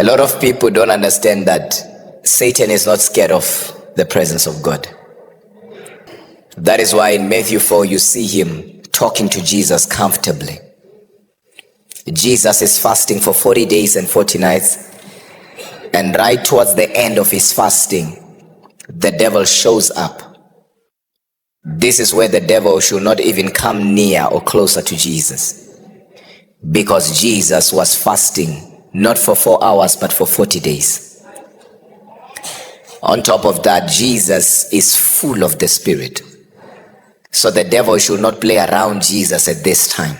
A lot of people don't understand that Satan is not scared of the presence of God. That is why in Matthew 4 you see him talking to Jesus comfortably. Jesus is fasting for 40 days and 40 nights, and right towards the end of his fasting, the devil shows up. This is where the devil should not even come near or closer to Jesus, because Jesus was fasting not for 4 hours but for 40 days. On top of that, Jesus is full of the Spirit, so the devil should not play around Jesus at this time.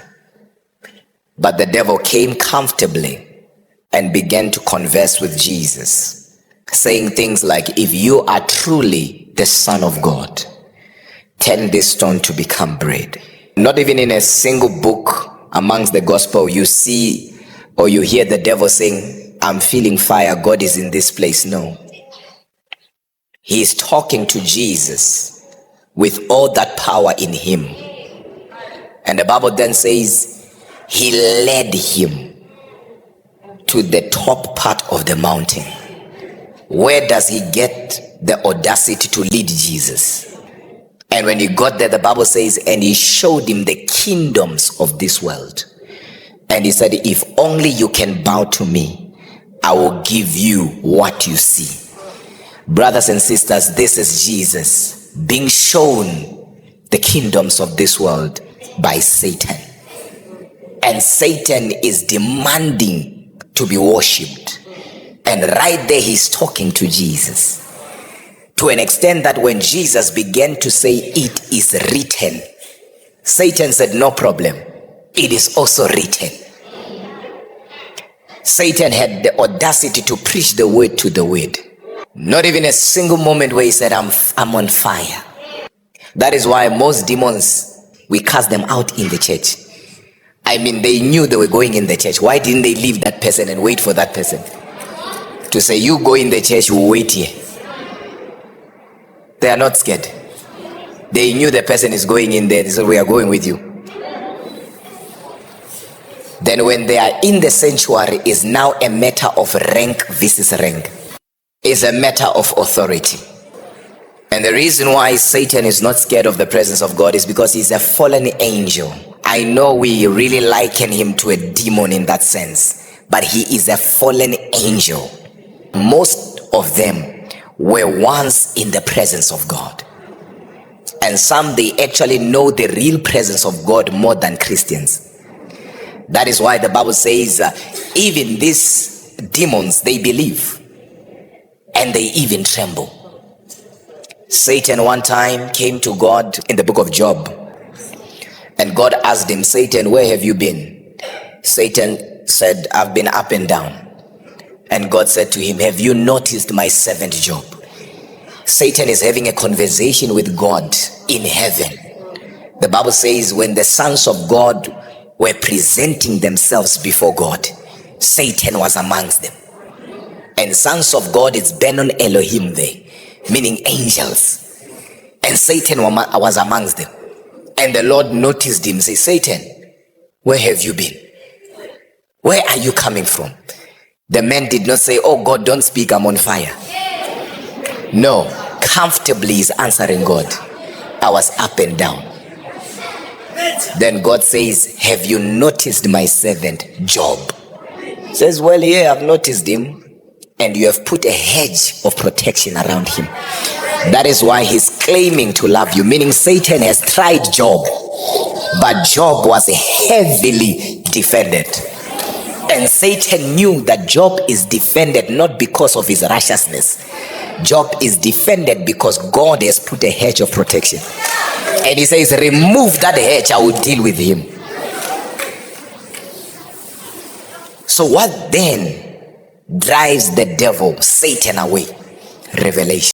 But the devil came comfortably and began to converse with Jesus, saying things like, if you are truly the Son of God, turn this stone to become bread. Not even in a single book amongst the gospel you see or you hear the devil saying, I'm feeling fire, God is in this place. No. He is talking to Jesus with all that power in him. And the Bible then says, he led him to the top part of the mountain. Where does he get the audacity to lead Jesus? And when he got there, the Bible says, and he showed him the kingdoms of this world. And he said, if only you can bow to me, I will give you what you see. Brothers and sisters, this is Jesus being shown the kingdoms of this world by Satan. And Satan is demanding to be worshipped. And right there he's talking to Jesus, to an extent that when Jesus began to say, it is written, Satan said, no problem, it is also written. Satan had the audacity to preach the word to the word. Not even a single moment where he said, I'm on fire. That is why most demons, we cast them out in the church. I mean, they knew they were going in the church. Why didn't they leave that person and wait for that person to say, you go in the church, you wait here? They are not scared. They knew the person is going in there, so we are going with you. Then when they are in the sanctuary, is now a matter of rank versus rank. It's a matter of authority. And the reason why Satan is not scared of the presence of God is because he's a fallen angel. I know we really liken him to a demon in that sense, but he is a fallen angel. Most of them were once in the presence of God. And some, they actually know the real presence of God more than Christians. That is why the Bible says, even these demons, they believe and they even tremble. Satan one time came to God in the book of Job, and God asked him, Satan, where have you been? Satan said, I've been up and down. And God said to him, have you noticed my servant Job? Satan is having a conversation with God in heaven. The Bible says when the sons of God were presenting themselves before God, Satan was amongst them. And sons of God is Benon Elohim there, meaning angels. And Satan was amongst them. And the Lord noticed him, say, Satan, where have you been? Where are you coming from? The man did not say, oh God, don't speak, I'm on fire. No, comfortably is answering God. I was up and down. Then God says, have you noticed my servant Job? Says, well, yeah, I've noticed him. And you have put a hedge of protection around him. That is why he's claiming to love you. Meaning Satan has tried Job, but Job was heavily defended. And Satan knew that Job is defended not because of his righteousness. Job is defended because God has put a hedge of protection. And he says, remove that hedge, I will deal with him. So what then drives the devil, Satan, away? Revelation.